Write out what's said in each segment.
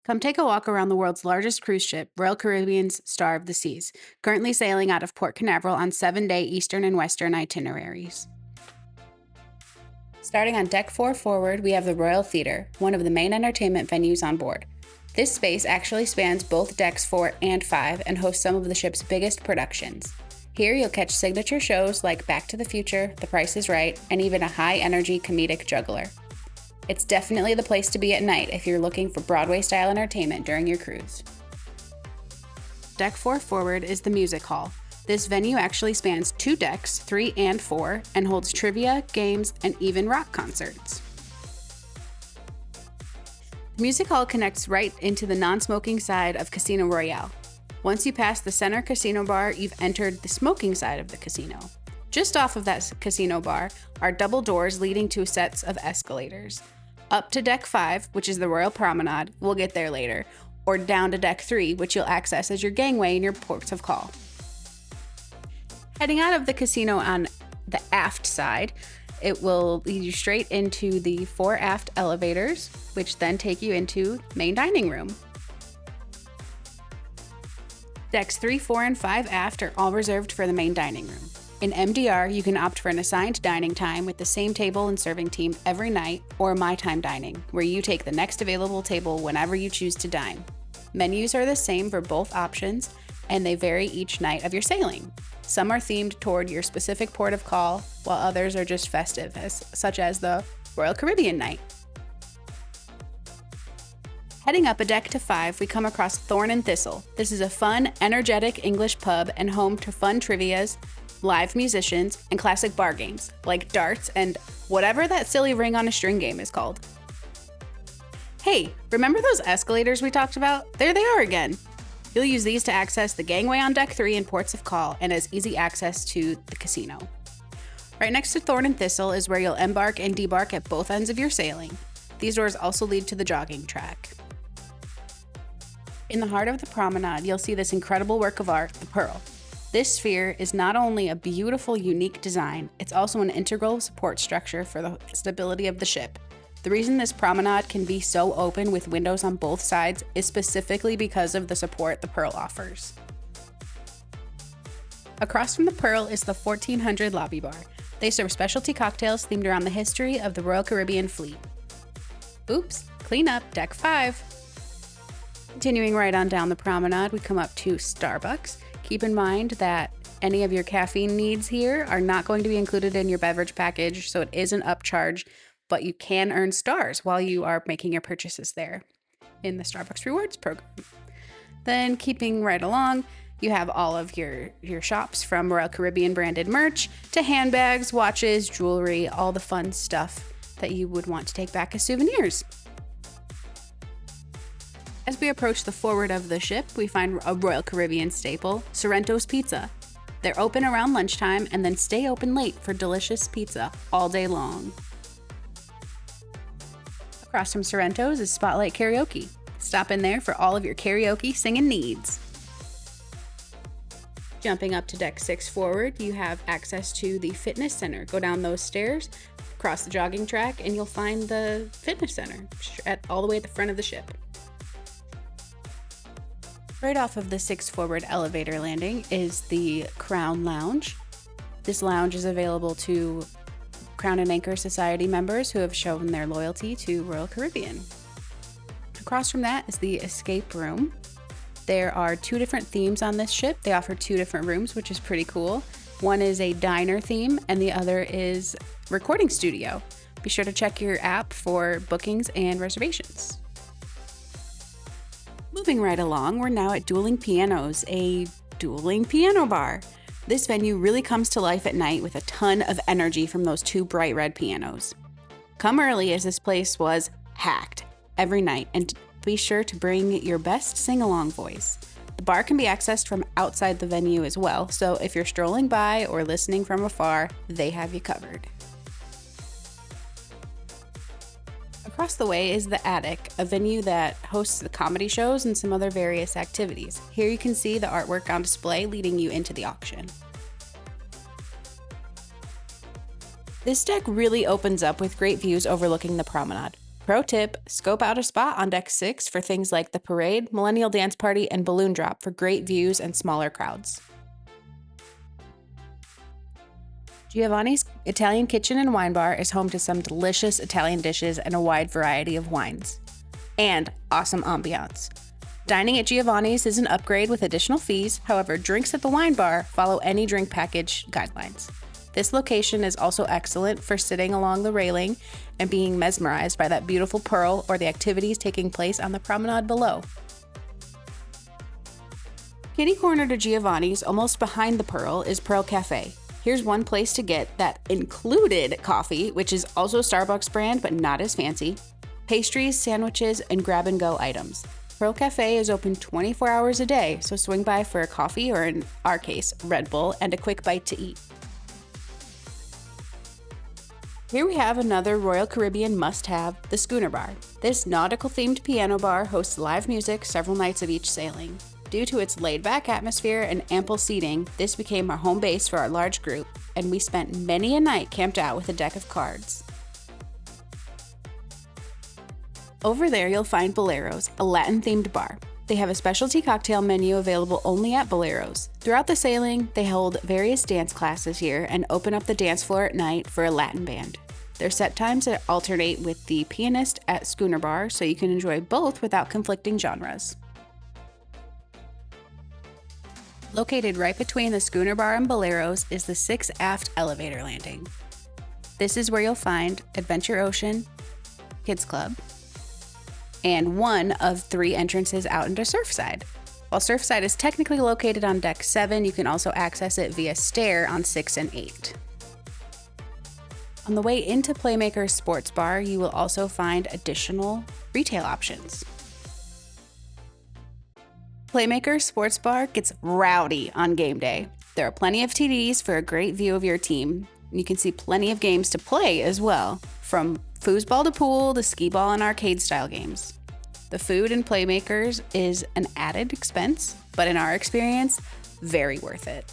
Come take a walk around the world's largest cruise ship, Royal Caribbean's Star of the Seas, currently sailing out of Port Canaveral on 7-day Eastern and Western itineraries. Starting on Deck 4 forward, we have the Royal Theatre, one of the main entertainment venues on board. This space actually spans both Decks 4 and 5 and hosts some of the ship's biggest productions. Here you'll catch signature shows like Back to the Future, The Price is Right, and even a high-energy comedic juggler. It's definitely the place to be at night if you're looking for Broadway-style entertainment during your cruise. Deck 4 forward is the Music Hall. This venue actually spans 2 decks, 3 and 4, and holds trivia, games, and even rock concerts. The Music Hall connects right into the non-smoking side of Casino Royale. Once you pass the center casino bar, you've entered the smoking side of the casino. Just off of that casino bar are double doors leading to sets of escalators. Up to Deck 5, which is the Royal Promenade, we'll get there later, or down to Deck 3, which you'll access as your gangway and your ports of call. Heading out of the casino on the aft side, it will lead you straight into the 4 aft elevators, which then take you into main dining room. Decks 3, 4, and 5 aft are all reserved for the main dining room. In MDR, you can opt for an assigned dining time with the same table and serving team every night, or My Time Dining, where you take the next available table whenever you choose to dine. Menus are the same for both options, and they vary each night of your sailing. Some are themed toward your specific port of call, while others are just festive, such as the Royal Caribbean night. Heading up a deck to 5, we come across Thorn and Thistle. This is a fun, energetic English pub and home to fun trivias, live musicians, and classic bar games, like darts and whatever that silly ring on a string game is called. Hey, remember those escalators we talked about? There they are again! You'll use these to access the gangway on Deck 3 and ports of call, and as easy access to the casino. Right next to Thorn and Thistle is where you'll embark and debark at both ends of your sailing. These doors also lead to the jogging track. In the heart of the promenade, you'll see this incredible work of art, the Pearl. This sphere is not only a beautiful, unique design, it's also an integral support structure for the stability of the ship. The reason this promenade can be so open with windows on both sides is specifically because of the support the Pearl offers. Across from the Pearl is the 1400 Lobby Bar. They serve specialty cocktails themed around the history of the Royal Caribbean fleet. Oops, clean up, Deck 5. Continuing right on down the promenade, we come up to Starbucks. Keep in mind that any of your caffeine needs here are not going to be included in your beverage package, so it is an upcharge, but you can earn stars while you are making your purchases there in the Starbucks Rewards program. Then keeping right along, you have all of your shops, from Royal Caribbean branded merch to handbags, watches, jewelry, all the fun stuff that you would want to take back as souvenirs. As we approach the forward of the ship, we find a Royal Caribbean staple, Sorrento's Pizza. They're open around lunchtime and then stay open late for delicious pizza all day long. Across from Sorrento's is Spotlight Karaoke. Stop in there for all of your karaoke singing needs. Jumping up to Deck 6 forward, you have access to the fitness center. Go down those stairs, cross the jogging track, and you'll find the fitness center all the way at the front of the ship. Right off of the 6 forward elevator landing is the Crown Lounge. This lounge is available to Crown and Anchor Society members who have shown their loyalty to Royal Caribbean. Across from that is the Escape Room. There are 2 different themes on this ship. They offer 2 different rooms, which is pretty cool. One is a diner theme and the other is recording studio. Be sure to check your app for bookings and reservations. Moving right along, we're now at Dueling Pianos, a dueling piano bar. This venue really comes to life at night with a ton of energy from those 2 bright red pianos. Come early, as this place was packed every night, and be sure to bring your best sing-along voice. The bar can be accessed from outside the venue as well, so if you're strolling by or listening from afar, they have you covered. Across the way is the Attic, a venue that hosts the comedy shows and some other various activities. Here you can see the artwork on display leading you into the auction. This deck really opens up with great views overlooking the promenade. Pro tip, scope out a spot on deck 6 for things like the parade, millennial dance party, and balloon drop for great views and smaller crowds. Giovanni's Italian Kitchen and Wine Bar is home to some delicious Italian dishes and a wide variety of wines. And awesome ambiance. Dining at Giovanni's is an upgrade with additional fees, however, drinks at the wine bar follow any drink package guidelines. This location is also excellent for sitting along the railing and being mesmerized by that beautiful pearl or the activities taking place on the promenade below. Kitty corner to Giovanni's, almost behind the Pearl, is Pearl Cafe. Here's one place to get that included coffee, which is also Starbucks brand but not as fancy, pastries, sandwiches, and grab-and-go items. Pearl Cafe is open 24 hours a day, so swing by for a coffee or, in our case, Red Bull, and a quick bite to eat. Here we have another Royal Caribbean must-have, the Schooner Bar. This nautical-themed piano bar hosts live music several nights of each sailing. Due to its laid-back atmosphere and ample seating, this became our home base for our large group, and we spent many a night camped out with a deck of cards. Over there you'll find Bolero's, a Latin-themed bar. They have a specialty cocktail menu available only at Bolero's. Throughout the sailing, they hold various dance classes here and open up the dance floor at night for a Latin band. Their set times alternate with the pianist at Schooner Bar, so you can enjoy both without conflicting genres. Located right between the Schooner Bar and Bolero's is the 6 aft elevator landing. This is where you'll find Adventure Ocean, Kids Club, and one of 3 entrances out into Surfside. While Surfside is technically located on deck 7, you can also access it via stair on 6 and 8. On the way into Playmaker's Sports Bar, you will also find additional retail options. Playmaker's Sports Bar gets rowdy on game day. There are plenty of TVs for a great view of your team. You can see plenty of games to play as well, from foosball to pool to skee ball and arcade style games. The food in Playmakers is an added expense, but in our experience, very worth it.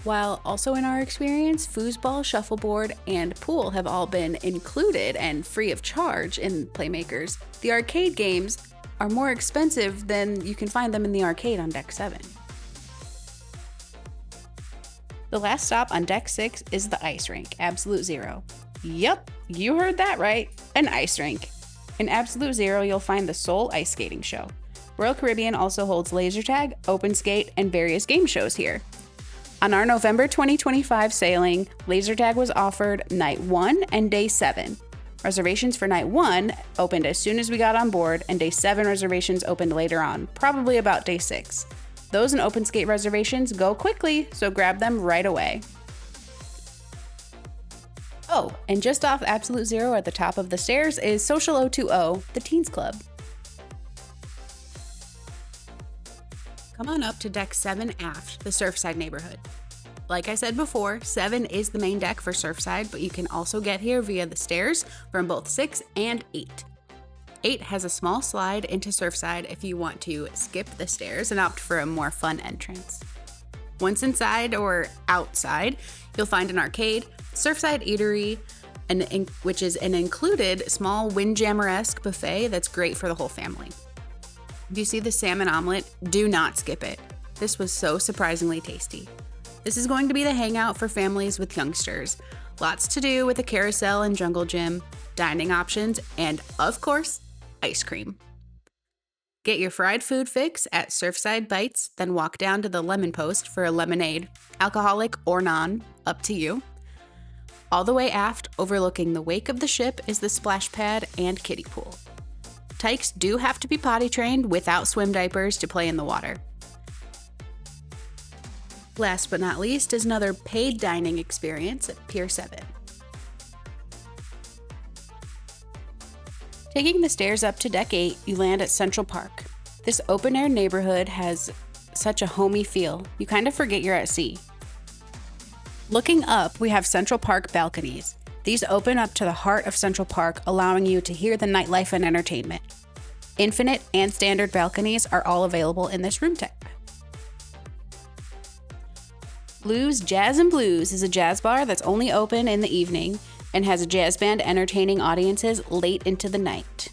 While also in our experience, foosball, shuffleboard, and pool have all been included and free of charge in Playmakers, the arcade games are more expensive than you can find them in the arcade on deck 7. The last stop on deck 6 is the ice rink, Absolute Zero. Yep, you heard that right, an ice rink. In Absolute Zero, you'll find the Soul Ice Skating Show. Royal Caribbean also holds laser tag, open skate, and various game shows here. On our November 2025 sailing, laser tag was offered night 1 and day 7. Reservations for night 1 opened as soon as we got on board, and day 7 reservations opened later on, probably about day 6. Those in open skate reservations go quickly, so grab them right away. Oh, and just off Absolute Zero at the top of the stairs is Social 020, the Teens Club. Come on up to deck 7 aft, the Surfside neighborhood. Like I said before, 7 is the main deck for Surfside, but you can also get here via the stairs from both 6 and 8. 8 has a small slide into Surfside if you want to skip the stairs and opt for a more fun entrance. Once inside or outside, you'll find an arcade, Surfside eatery, which is an included small Windjammer-esque buffet that's great for the whole family. If you see the salmon omelet, do not skip it. This was so surprisingly tasty. This is going to be the hangout for families with youngsters. Lots to do with the carousel and jungle gym, dining options, and, of course, ice cream. Get your fried food fix at Surfside Bites, then walk down to the Lemon Post for a lemonade, alcoholic or non, up to you. All the way aft, overlooking the wake of the ship, is the splash pad and kiddie pool. Tykes do have to be potty trained without swim diapers to play in the water. Last but not least is another paid dining experience at Pier 7. Taking the stairs up to deck 8, you land at Central Park. This open-air neighborhood has such a homey feel, you kind of forget you're at sea. Looking up, we have Central Park balconies. These open up to the heart of Central Park, allowing you to hear the nightlife and entertainment. Infinite and standard balconies are all available in this room type. Blues, Jazz and Blues is a jazz bar that's only open in the evening. and has a jazz band entertaining audiences late into the night.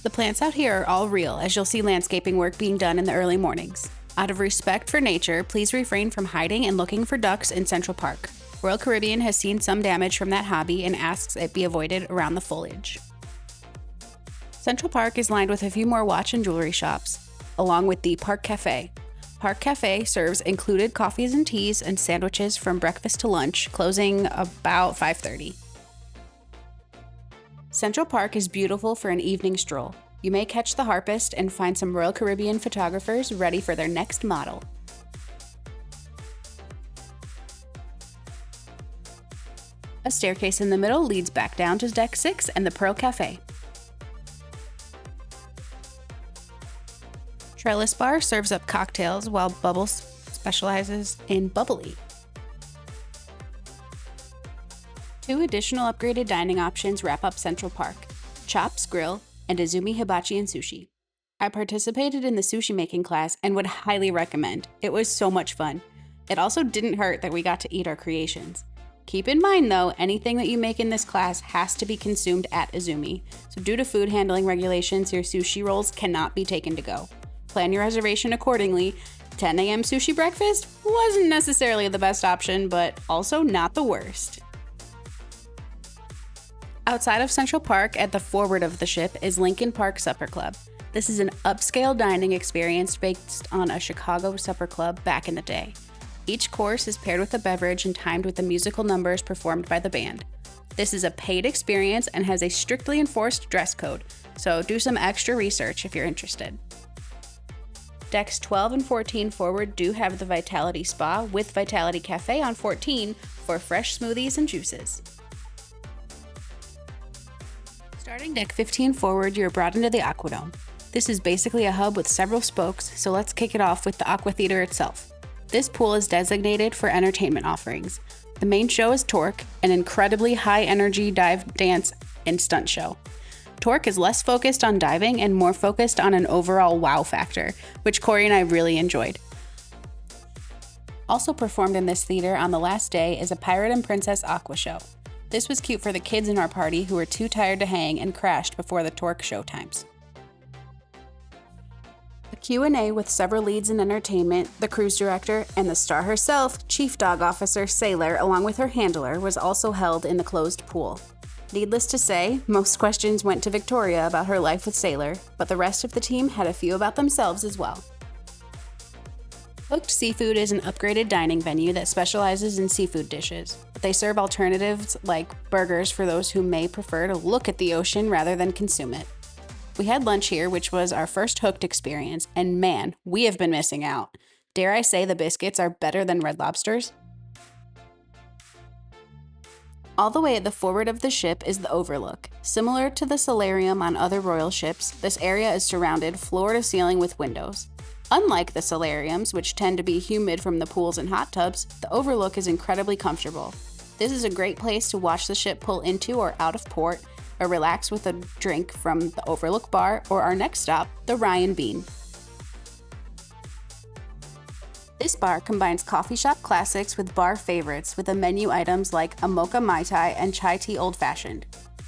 The plants out here are all real, as you'll see landscaping work being done in the early mornings. Out of respect for nature, please refrain from hiding and looking for ducks in Central Park. Royal Caribbean has seen some damage from that hobby and asks it be avoided around the foliage. Central Park is lined with a few more watch and jewelry shops, along with the Park Cafe. Park Cafe serves included coffees and teas and sandwiches from breakfast to lunch, closing about 5:30. Central Park is beautiful for an evening stroll. You may catch the harpist and find some Royal Caribbean photographers ready for their next model. A staircase in the middle leads back down to Deck 6 and the Pearl Cafe. Trellis Bar serves up cocktails while Bubbles specializes in bubbly. 2 additional upgraded dining options wrap up Central Park: Chops Grill and Izumi Hibachi and Sushi. I participated in the sushi making class and would highly recommend. It was so much fun. It also didn't hurt that we got to eat our creations. Keep in mind though, anything that you make in this class has to be consumed at Izumi. So due to food handling regulations, your sushi rolls cannot be taken to go. Plan your reservation accordingly. 10 a.m. sushi breakfast wasn't necessarily the best option, but also not the worst. Outside of Central Park, at the forward of the ship, is Lincoln Park Supper Club. This is an upscale dining experience based on a Chicago supper club back in the day. Each course is paired with a beverage and timed with the musical numbers performed by the band. This is a paid experience and has a strictly enforced dress code, so do some extra research if you're interested. Decks 12 and 14 forward do have the Vitality Spa with Vitality Cafe on 14 for fresh smoothies and juices. Starting Deck 15 forward, you're brought into the Aquadome. This is basically a hub with several spokes, so let's kick it off with the Aqua Theater itself. This pool is designated for entertainment offerings. The main show is Torque, an incredibly high-energy dive, dance, and stunt show. Torque is less focused on diving and more focused on an overall wow factor, which Corey and I really enjoyed. Also performed in this theater on the last day is a Pirate and Princess Aqua show. This was cute for the kids in our party who were too tired to hang and crashed before the Torque show times. A Q&A with several leads in entertainment, the cruise director, and the star herself, Chief Dog Officer Sailor, along with her handler, was also held in the closed pool. Needless to say, most questions went to Victoria about her life with Sailor, but the rest of the team had a few about themselves as well. Hooked Seafood is an upgraded dining venue that specializes in seafood dishes. They serve alternatives like burgers for those who may prefer to look at the ocean rather than consume it. We had lunch here, which was our first Hooked experience, and man, we have been missing out. Dare I say the biscuits are better than Red Lobster's? All the way at the forward of the ship is the Overlook. Similar to the solarium on other royal ships, this area is surrounded floor to ceiling with windows. Unlike the solariums, which tend to be humid from the pools and hot tubs, the Overlook is incredibly comfortable. This is a great place to watch the ship pull into or out of port, or relax with a drink from the Overlook Bar, or our next stop, the Ryan Bean. This bar combines coffee shop classics with bar favorites with the menu items like a mocha mai tai and chai tea old fashioned.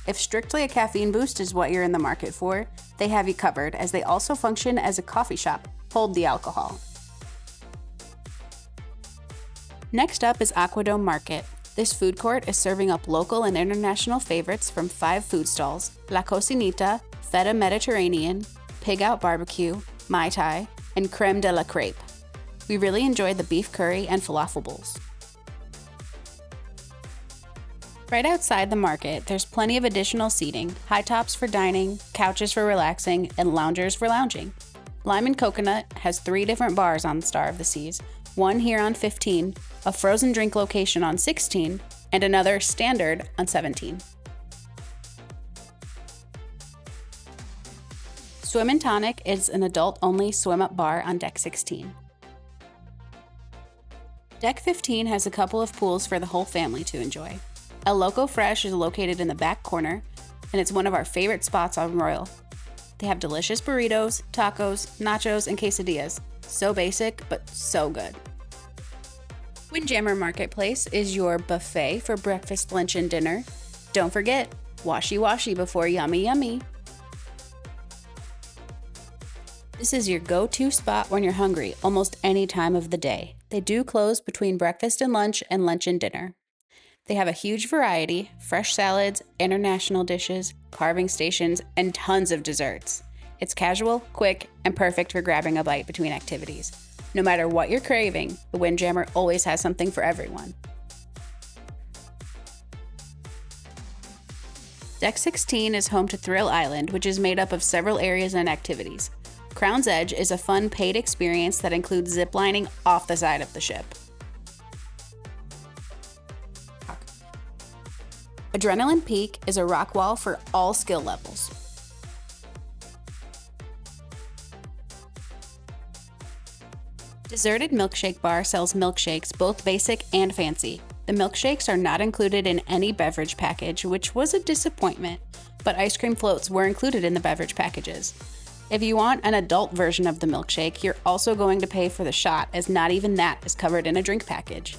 If strictly a caffeine boost is what you're in the market for, they have you covered, as they also function as a coffee shop. Hold the alcohol. Next up is Aquadome Market. This food court is serving up local and international favorites from 5 food stalls: La Cocinita, Feta Mediterranean, Pig Out Barbecue, Mai Tai, and Creme de la Crepe. We really enjoyed the beef curry and falafel bowls. Right outside the market, there's plenty of additional seating, high tops for dining, couches for relaxing, and loungers for lounging. Lime and Coconut has 3 different bars on Star of the Seas, one here on 15, a frozen drink location on 16, and another standard on 17. Swim and Tonic is an adult-only swim-up bar on Deck 16. Deck 15 has a couple of pools for the whole family to enjoy. El Loco Fresh is located in the back corner, and it's one of our favorite spots on Royal. They have delicious burritos, tacos, nachos, and quesadillas. So basic, but so good. Windjammer Marketplace is your buffet for breakfast, lunch, and dinner. Don't forget, washy before yummy yummy. This is your go-to spot when you're hungry almost any time of the day. They do close between breakfast and lunch and dinner. They have a huge variety, fresh salads, international dishes, carving stations, and tons of desserts. It's casual, quick, and perfect for grabbing a bite between activities. No matter what you're craving, the Windjammer always has something for everyone. Deck 16 is home to Thrill Island, which is made up of several areas and activities. Crown's Edge is a fun paid experience that includes ziplining off the side of the ship. Adrenaline Peak is a rock wall for all skill levels. Deserted Milkshake Bar sells milkshakes, both basic and fancy. The milkshakes are not included in any beverage package, which was a disappointment, but ice cream floats were included in the beverage packages. If you want an adult version of the milkshake, you're also going to pay for the shot, as not even that is covered in a drink package.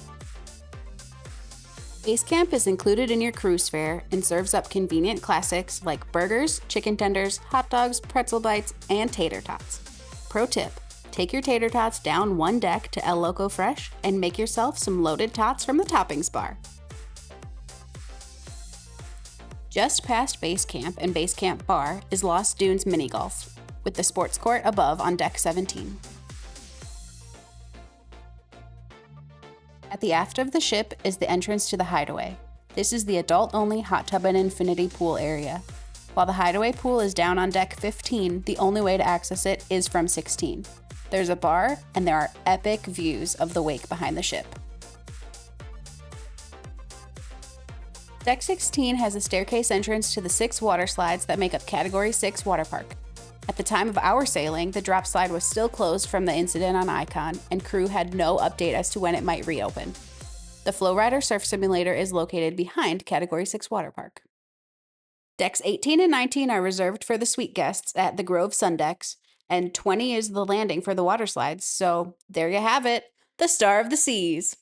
Base Camp is included in your cruise fare and serves up convenient classics like burgers, chicken tenders, hot dogs, pretzel bites, and tater tots. Pro tip, take your tater tots down one deck to El Loco Fresh and make yourself some loaded tots from the toppings bar. Just past Base Camp and Base Camp Bar is Lost Dunes Mini Golf, with the sports court above on Deck 17. At the aft of the ship is the entrance to the Hideaway. This is the adult-only hot tub and infinity pool area. While the Hideaway pool is down on Deck 15, the only way to access it is from 16. There's a bar, and there are epic views of the wake behind the ship. Deck 16 has a staircase entrance to the 6 water slides that make up Category 6 Water Park. At the time of our sailing, the drop slide was still closed from the incident on Icon, and crew had no update as to when it might reopen. The Flowrider Surf Simulator is located behind Category 6 Water Park. Decks 18 and 19 are reserved for the suite guests at the Grove Sun Decks, and 20 is the landing for the water slides, so there you have it, the Star of the Seas.